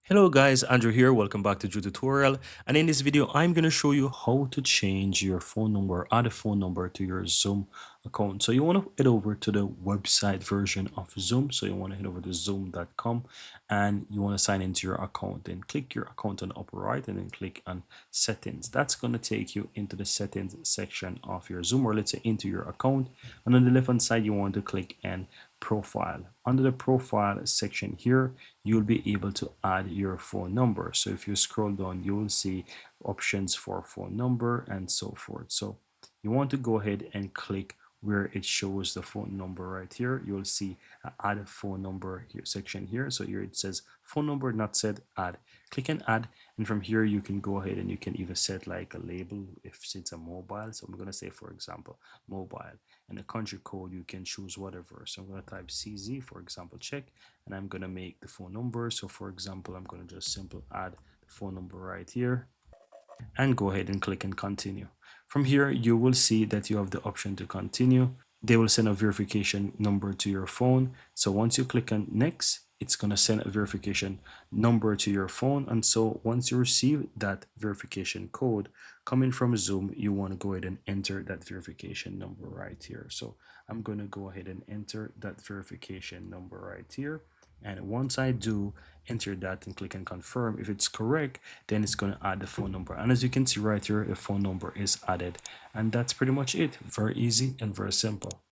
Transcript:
Hello guys, Andrew here. Welcome back to Drew Tutorial. And in this video, I'm going to show you how to change your phone number, add a phone number to your Zoom account. So you want to head over to the website version of Zoom. So you want to head over to zoom.com and you want to sign into your account. Then click your account on the upper right and then click on settings. That's going to take you into the settings section of your Zoom, or let's say into your account. And on the left hand side, you want to click on profile. Under the profile section here, you'll be able to add your phone number. So if you scroll down, you will see options for phone number and so forth. So you want to go ahead and click where it shows the phone number right here. You'll see add a phone number here section here. So here it says phone number not set, add. Click on add, and from here you can go ahead and you can even set like a label if it's a mobile. So I'm going to say, for example, mobile, and the country code you can choose whatever. So I'm going to type CZ, for example, check, and I'm going to make the phone number. So for example, I'm going to just simply add the phone number right here and go ahead and click and continue. From here, you will see that you have the option to continue. They will send a verification number to your phone. So once you click on next, it's going to send a verification number to your phone. And so once you receive that verification code coming from Zoom, you want to go ahead and enter that verification number right here. So I'm going to go ahead and enter that verification number right here. And once I do enter that and click and confirm, if it's correct, then it's going to add the phone number. And as you can see right here, the phone number is added. And that's pretty much it. Very easy and very simple.